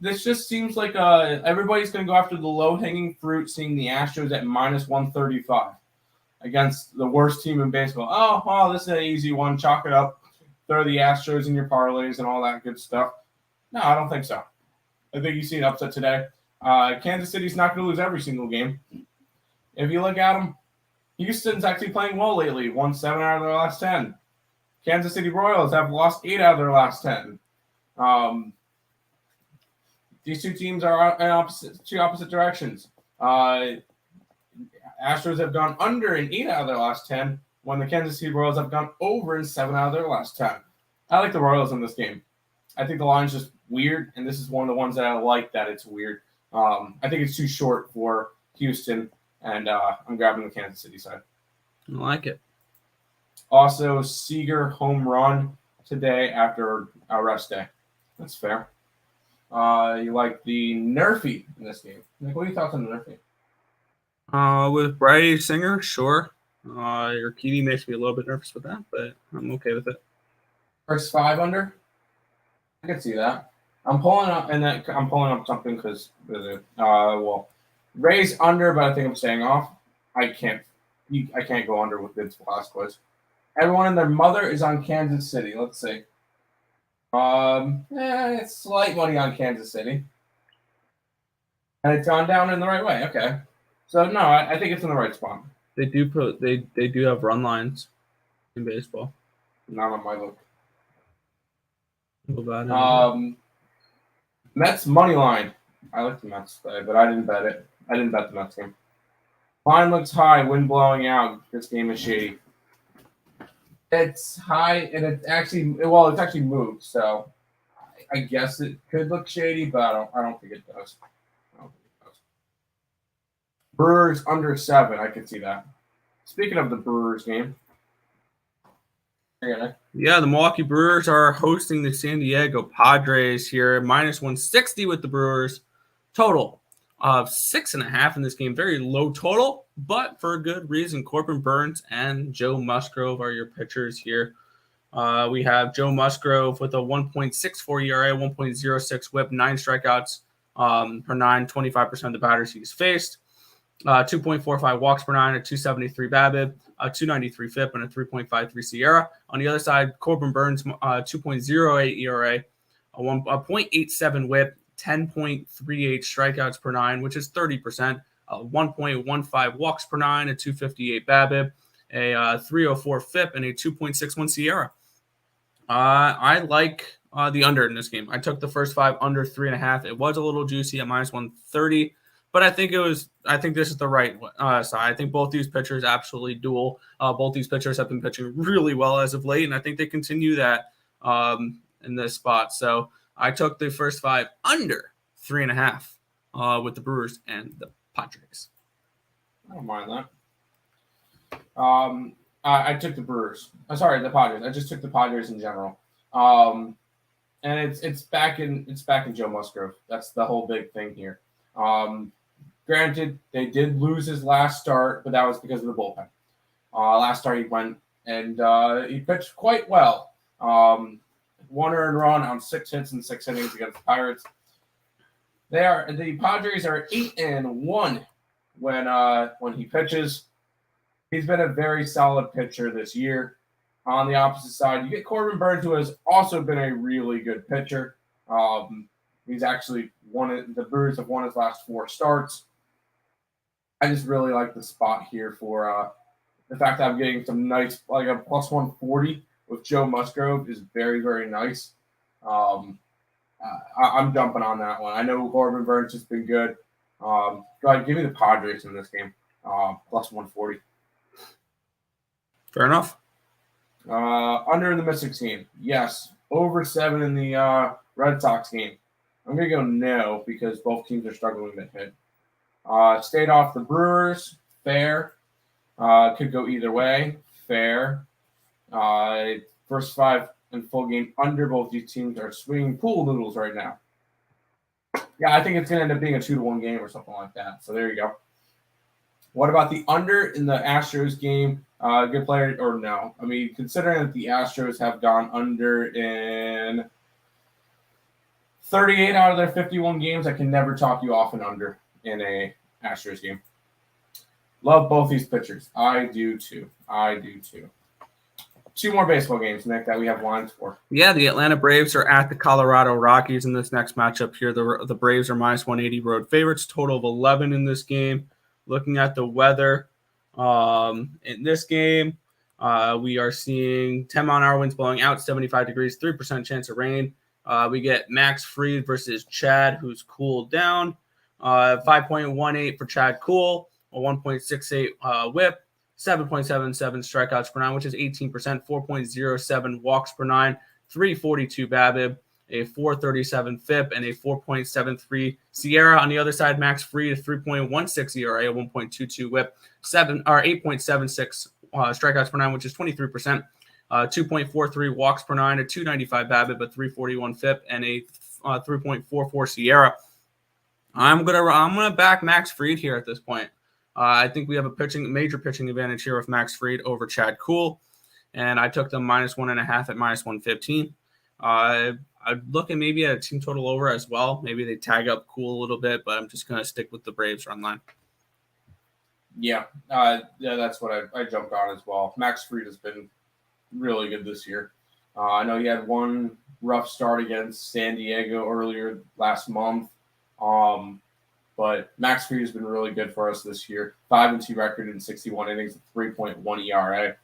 This just seems like everybody's going to go after the low-hanging fruit, seeing the Astros at minus 135 against the worst team in baseball. Oh, this is an easy one. Chalk it up. Throw the Astros in your parlays and all that good stuff. No, I don't think so. I think you see an upset today. Kansas City's not going to lose every single game. If you look at them, Houston's actually playing well lately. Won 7 out of their last 10. Kansas City Royals have lost 8 out of their last 10. These two teams are in two opposite directions. Astros have gone under in 8 out of their last 10. when the Kansas City Royals have gone over in 7 out of their last 10. I like the Royals in this game. I think the line's just weird, and this is one of the ones that I like that it's weird. I think it's too short for Houston, and I'm grabbing the Kansas City side. I like it. Also, Seager home run today after a rest day. That's fair. You like the Nerfy in this game. Nick, what are your thoughts on the Nerfy? With Brady Singer, sure. Urquidy makes me a little bit nervous with that, but I'm okay with it. First 5 under? I can see that. I'm pulling up something because Rays under, but I think I'm staying off. I can't go under with Vince Velasquez. Everyone and their mother is on Kansas City. Let's see. It's slight money on Kansas City, and it's gone down in the right way. Okay, so no, I think it's in the right spot. They do have run lines in baseball. Not on my look. Mets money line. I like the Mets today, but I didn't bet it. I didn't bet the Mets game. Line looks high. Wind blowing out. This game is shady. It's high, and it's actually moved. So I guess it could look shady, but I don't think it does. Brewers under 7. I can see that. Speaking of the Brewers game. Yeah, the Milwaukee Brewers are hosting the San Diego Padres here. Minus 160 with the Brewers. Total of 6.5 in this game. Very low total, but for a good reason. Corbin Burnes and Joe Musgrove are your pitchers here. We have Joe Musgrove with a 1.64 ERA, 1.06 whip, 9 strikeouts per 9, 25% of the batters he's faced. 2.45 walks per 9, a 273 BABIP, a 293 FIP, and a 3.53 Sierra. On the other side, Corbin Burnes, 2.08 ERA, a 0.87 whip, 10.38 strikeouts per 9, which is 30%, 1.15 walks per 9, a 258 BABIP, a 304 FIP, and a 2.61 Sierra. I like the under in this game. I took the first 5 under 3.5. It was a little juicy at minus 130. But I think this is the right side. I think both these pitchers absolutely duel. Both these pitchers have been pitching really well as of late, and I think they continue that in this spot. So I took the first 5 under 3.5 with the Brewers and the Padres. I don't mind that. I took the Brewers. I'm sorry, the Padres. I just took the Padres in general. And it's back in Joe Musgrove. That's the whole big thing here. Granted, they did lose his last start, but that was because of the bullpen. Last start he went and he pitched quite well. 1 earned run on 6 hits in 6 innings against the Pirates. The Padres are 8-1 when he pitches. He's been a very solid pitcher this year. On the opposite side, you get Corbin Burnes, who has also been a really good pitcher. He's actually the Brewers have won his last 4 starts. I just really like the spot here for the fact that I'm getting some nice, like a plus 140 with Joe Musgrove is very, very nice. I'm jumping on that one. I know Corbin Burnes has been good. Go ahead, give me the Padres in this game, plus 140. Fair enough. Under in the Mystic team, yes. Over 7 in the Red Sox game. I'm going to go no because both teams are struggling to hit. Stayed off the Brewers. Fair. Could go either way. Fair. First 5 in full game under. Both these teams are swinging pool noodles right now. Yeah, I think it's going to end up being a 2-1 game or something like that. So there you go. What about the under in the Astros game? Good player or no? I mean, considering that the Astros have gone under in 38 out of their 51 games, I can never talk you off and under in a Astros game. Love both these pitchers. I do too. 2 more baseball games, Nick, that we have lines for. Yeah, the Atlanta Braves are at the Colorado Rockies in this next matchup here. The Braves are minus 180 road favorites, total of 11 in this game. Looking at the weather in this game, we are seeing 10-mile-an-hour winds blowing out, 75 degrees, 3% chance of rain. We get Max Fried versus Chad, who's cooled down. 5.18 for Chad Cool, a 1.68 whip, 7.77 strikeouts per nine, which is 18%, 4.07 walks per nine, 342 BABIP, a 437 FIP, and a 4.73 SIERA. On the other side, Max Fried, a 3.16 ERA, a 1.22 WHIP, 8.76 strikeouts per nine, which is 23%, 2.43 walks per nine, a 295 BABIP, a 341 FIP, and a 3.44 SIERA. I'm gonna back Max Fried here at this point. I think we have a major pitching advantage here with Max Fried over Chad Kuhl, and I took them -1.5 at -115. I'd look at maybe at a team total over as well. Maybe they tag up Kuhl a little bit, but I'm just gonna stick with the Braves run line. Yeah, that's what I jumped on as well. Max Fried has been really good this year. I know he had one rough start against San Diego earlier last month. But Max Fried has been really good for us this year. 5-2 record in 61 innings, 3.1 ERA.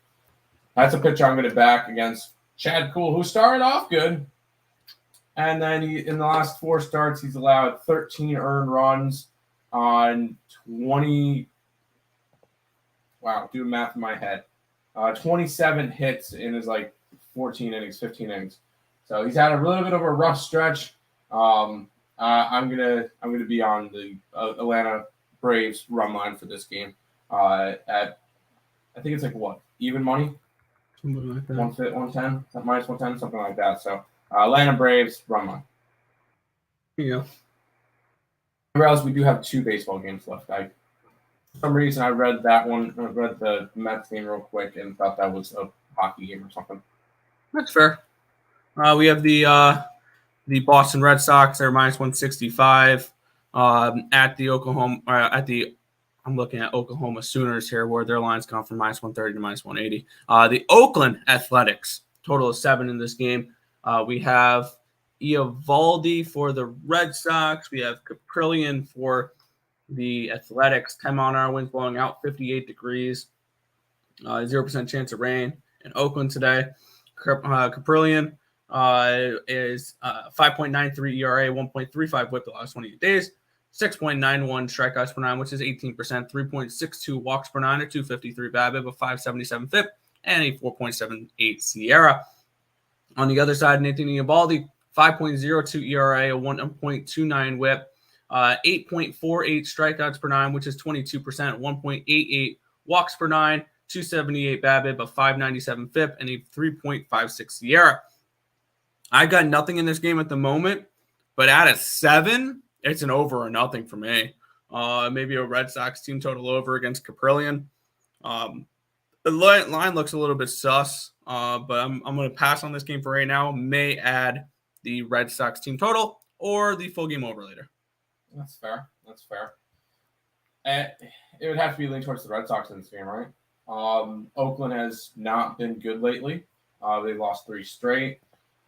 That's a pitcher I'm going to back against Chad Kuhl, who started off good. And then in the last 4 starts, he's allowed 13 earned runs on 20. Wow, doing math in my head. 27 hits in his 15 innings. So he's had a little bit of a rough stretch. I'm gonna be on the Atlanta Braves run line for this game. At I think it's even money, Something like that. 110, -110, something like that. So Atlanta Braves run line. Yeah. Else, we do have 2 baseball games left. For some reason I read the Mets game real quick and thought that was a hockey game or something. That's fair. We have the Boston Red Sox. They're -165 at the I'm looking at Oklahoma Sooners here, where their lines come from -130 to -180. The Oakland Athletics, total of 7 in this game. We have Eovaldi for the Red Sox. We have Caprillion for the Athletics. 10-mile-an-hour winds blowing out, 58 degrees. 0% chance of rain in Oakland today. Caprillion is 5.93 ERA, 1.35 WHIP the last 28 days, 6.91 strikeouts per nine, which is 18%, 3.62 walks per nine, a 253 BABIP, a 577 FIP, and a 4.78 SIERA. On the other side, Nathan Eovaldi, 5.02 ERA, a 1.29 WHIP, 8.48 strikeouts per nine, which is 22%, 1.88 walks per nine, 278 BABIP, a 597 FIP, and a 3.56 SIERA. I got nothing in this game at the moment, but at a 7, it's an over or nothing for me. Maybe a Red Sox team total over against Caprillion. The line looks a little bit sus, but I'm going to pass on this game for right now. May add the Red Sox team total or the full game over later. That's fair. It would have to be leaning towards the Red Sox in this game, right? Oakland has not been good lately. They've lost 3 straight.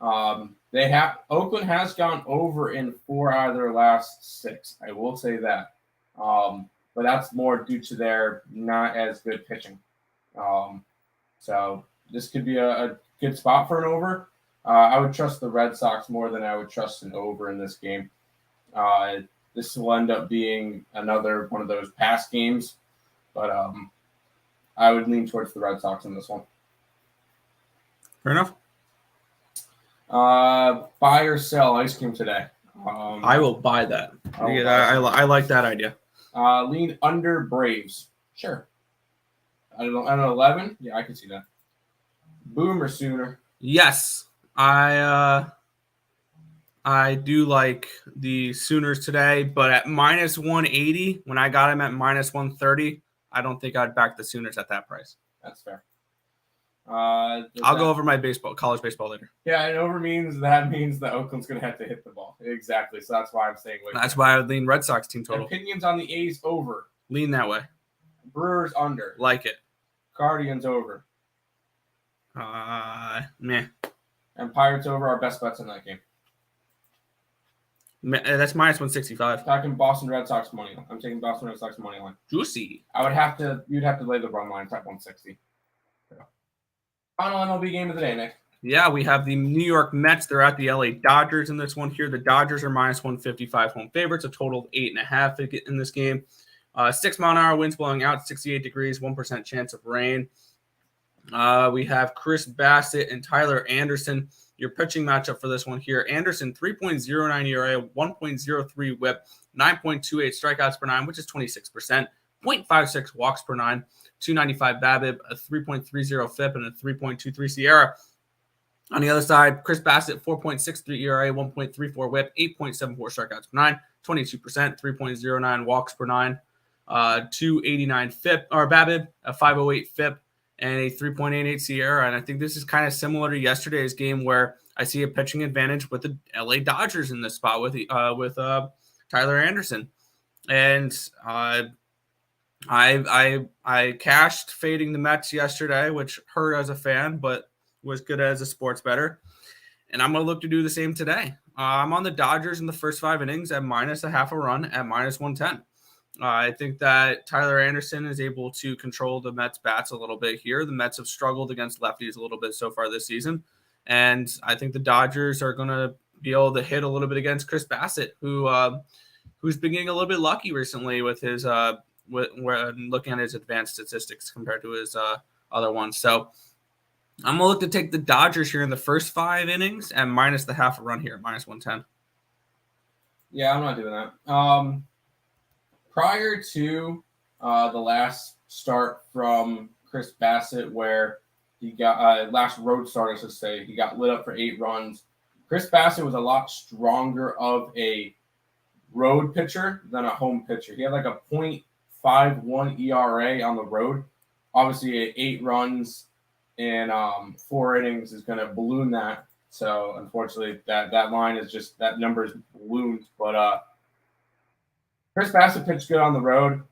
Oakland has gone over in 4 out of their last 6. I will say that. But that's more due to their not as good pitching. So this could be a good spot for an over. I would trust the Red Sox more than I would trust an over in this game. This will end up being another one of those pass games, but I would lean towards the Red Sox in this one. Fair enough. Buy or sell ice cream today. I will buy that. I like that idea. Lean under Braves. Sure. I don't know, 11? Yeah, I can see that. Boom or Sooner? Yes. I do like the Sooners today, but at -180, when I got them at -130, I don't think I'd back the Sooners at that price. That's fair. I'll go over my college baseball later. Yeah, and over means that Oakland's going to have to hit the ball. Exactly. So that's why I'm saying. That's why I would lean Red Sox team total. Opinions on the A's over. Lean that way. Brewers under. Like it. Guardians over. Meh. And Pirates over. Our best bets in that game. That's -165. Talking Boston Red Sox money line. I'm taking Boston Red Sox money line. Juicy. You'd have to lay the run line type 160. Final MLB game of the day, Nick. Yeah, we have the New York Mets. They're at the LA Dodgers in this one here. The Dodgers are -155 home favorites, a total of 8.5 in this game. 6-mile-an-hour winds blowing out, 68 degrees, 1% chance of rain. We have Chris Bassett and Tyler Anderson. Your pitching matchup for this one here. Anderson, 3.09 ERA, 1.03 whip, 9.28 strikeouts per nine, which is 26%, 0.56 walks per nine, 295 BABIP, a 3.30 FIP, and a 3.23 SIERA. On the other side, Chris Bassett, 4.63 ERA, 1.34 whip, 8.74 strikeouts per nine, 22%, 3.09 walks per nine, 289 FIP or BABIP, a 508 FIP, and a 3.88 SIERA. And I think this is kind of similar to yesterday's game where I see a pitching advantage with the LA Dodgers in this spot with Tyler Anderson. And I cashed fading the Mets yesterday, which hurt as a fan, but was good as a sports bettor. And I'm going to look to do the same today. I'm on the Dodgers in the first 5 innings at -0.5 run at -110. I think that Tyler Anderson is able to control the Mets bats a little bit here. The Mets have struggled against lefties a little bit so far this season. And I think the Dodgers are going to be able to hit a little bit against Chris Bassett, who's been getting a little bit lucky recently with his looking at his advanced statistics compared to his other ones. So I'm going to look to take the Dodgers here in the first 5 innings and -0.5 run here, -110. Yeah, I'm not doing that. Prior to the last start from Chris Bassett, where he got last road start, I should say, he got lit up for 8 runs. Chris Bassett was a lot stronger of a road pitcher than a home pitcher. He had like a .51 ERA on the road. Obviously, 8 runs in 4 innings is going to balloon that. So, unfortunately, that line is just that number is ballooned. But Chris Bassett pitched good on the road.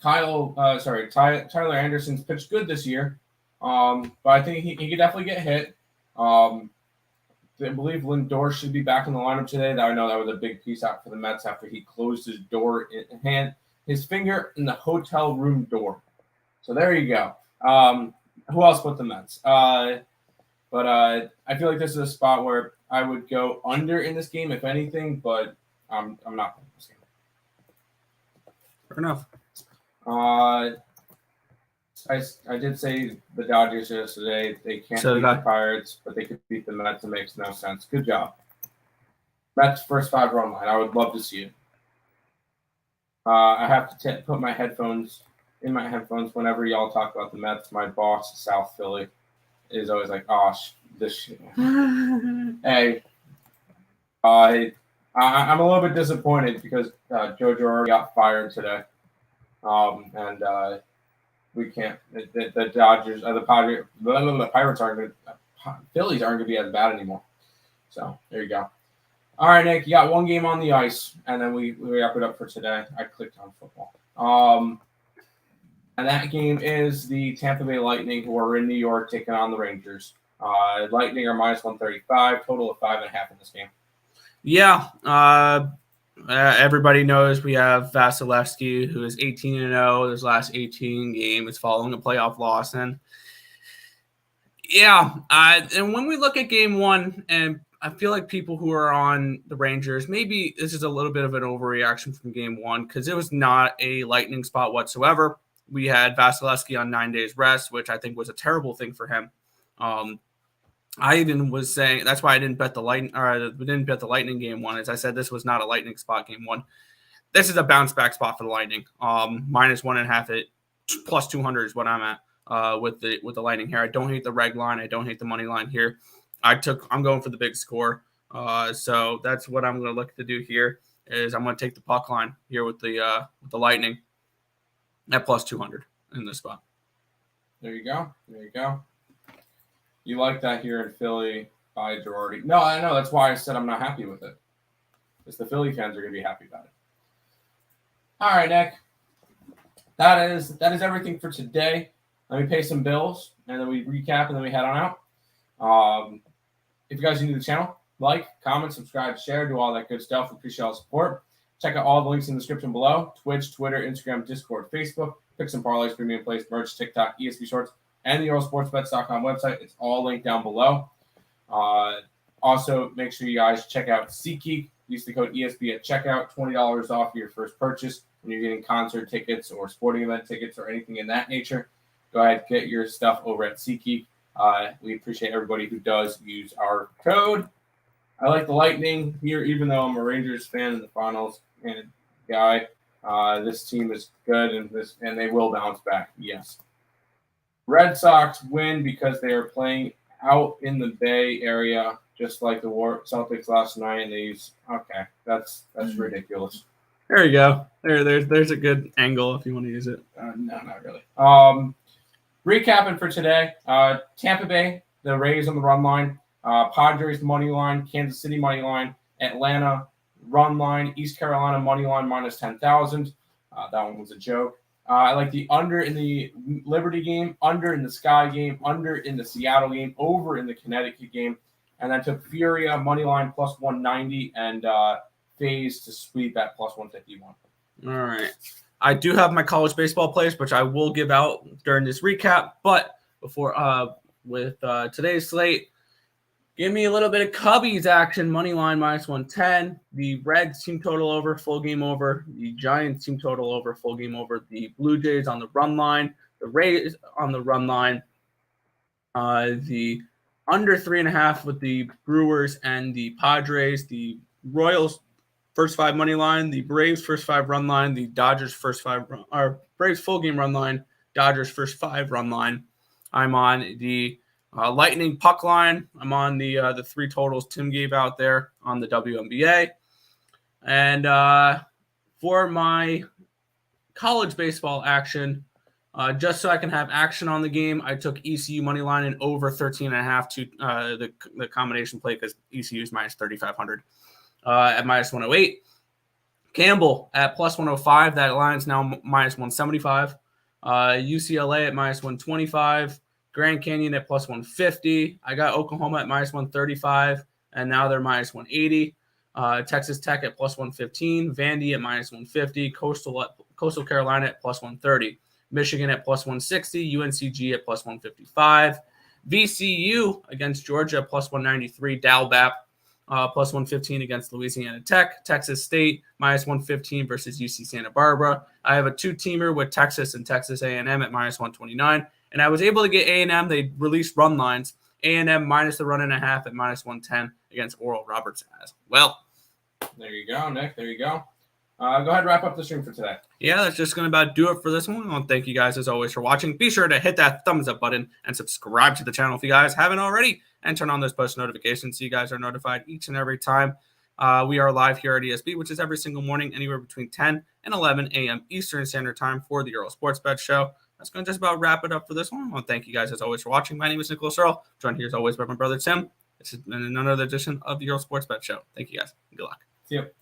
Tyler Anderson's pitched good this year. But I think he could definitely get hit. I believe Lindor should be back in the lineup today. I know that was a big piece out for the Mets after he closed his finger in the hotel room door. So there you go. Who else but the Mets? But I feel like this is a spot where I would go under in this game, if anything, but I'm not playing this game. Fair enough. I did say the Dodgers yesterday. They can't beat the Pirates, but they could beat the Mets. It makes no sense. Good job. Mets first 5-run line. I would love to see it. I have to put my headphones in my headphones whenever y'all talk about the Mets. My boss, South Philly, is always like, "Oh, this shit." Hey, I'm a little bit disappointed because Joe Girardi got fired today, and we can't. The Dodgers, the Padres, the Pirates aren't going to. Phillies aren't going to be as bad anymore. So there you go. All right, Nick, you got one game on the ice, and then we wrap it up for today. I clicked on football. And that game is the Tampa Bay Lightning, who are in New York taking on the Rangers. Lightning are -135, total of 5.5 in this game. Yeah. Everybody knows we have Vasilevsky, who is 18-0. His last 18 games following a playoff loss. And yeah, and when we look at game 1, and I feel like people who are on the Rangers, maybe this is a little bit of an overreaction from game 1 because it was not a Lightning spot whatsoever. We had Vasilevsky on 9 days rest, which I think was a terrible thing for him. I even was saying that's why I didn't bet the Lightning game 1. As I said, this was not a Lightning spot game 1. This is a bounce back spot for the Lightning. -1.5 at +200 is what I'm at with the Lightning here. I don't hate the reg line. I don't hate the money line here. I'm going for the big score. So that's what I'm going to look to do here. Is I'm going to take the puck line here with the Lightning at +200 in this spot. There you go. You like that here in Philly by Girardi. No, I know. That's why I said I'm not happy with it. Because the Philly fans are going to be happy about it. All right, Nick. That is everything for today. Let me pay some bills, and then we recap, and then we head on out. If you guys are new to the channel, like, comment, subscribe, share, do all that good stuff. We appreciate all the support. Check out all the links in the description below. Twitch, Twitter, Instagram, Discord, Facebook. Picks and Parleys, premium plays, merch, TikTok, ESP Shorts, and the EarleSportsBets.com website. It's all linked down below. Also, make sure you guys check out SeatGeek. Use the code ESP at checkout. $20 off your first purchase. when you're getting concert tickets or sporting event tickets or anything in that nature, go ahead, get your stuff over at SeatGeek. We appreciate everybody who does use our code. I like the Lightning here, even though I'm a Rangers fan in the finals and guy. This team is good, and they will bounce back. Yes. Red Sox win because they are playing out in the Bay Area, just like the Celtics last night. Okay, that's ridiculous. There you go. There's a good angle if you want to use it. No, not really. Recapping for today: Tampa Bay, the Rays on the run line. Padres money line, Kansas City money line, Atlanta run line, East Carolina money line minus 10,000. That one was a joke. I like the under in the Liberty game, under in the Sky game, under in the Seattle game, over in the Connecticut game, and then took Furia money line plus 190 and Phase to sweep at plus 151. All right. I do have my college baseball plays, which I will give out during this recap. But before with today's slate, give me a little bit of Cubbies action. Money line minus 110. The Reds team total over, full game over. The Giants team total over, full game over. The Blue Jays on the run line. The Rays on the run line. The under 3.5 with the Brewers and the Padres. The Royals first 5 money line. The Braves first 5 run line. The Dodgers first 5 Braves full game run line. Dodgers first 5 run line. I'm on the Lightning puck line. I'm on the 3 totals Tim gave out there on the WNBA. And for my college baseball action, just so I can have action on the game, I took ECU money line and over 13.5 to the combination play because ECU is minus 3,500 at minus 108. Campbell at plus 105. That line is now minus 175. UCLA at minus 125. Grand Canyon at plus 150. I got Oklahoma at minus 135, and now they're minus 180. Texas Tech at plus 115. Vandy at minus 150. Coastal Carolina at plus 130. Michigan at plus 160. UNCG at plus 155. VCU against Georgia at plus 193. Dalbap plus 115 against Louisiana Tech. Texas State minus 115 versus UC Santa Barbara. I have a 2-teamer with Texas and Texas A&M at minus 129. And I was able to get A&M. They released run lines. A&M minus the 1.5 at minus 110 against Oral Roberts as well. There you go, Nick. There you go. Go ahead and wrap up the stream for today. Yeah, that's just going to about do it for this one. I want to thank you guys as always for watching. Be sure to hit that thumbs up button and subscribe to the channel if you guys haven't already. And turn on those post notifications so you guys are notified each and every time we are live here at ESB, which is every single morning, anywhere between 10 and 11 a.m. Eastern Standard Time for the Earle Sports Bet Show. That's going to just about wrap it up for this one. I want to thank you guys as always for watching. My name is Nicholas Earle. Joined here as always by my brother Tim. This has been another edition of the Earle Sports Bet Show. Thank you guys. Good luck. Yep.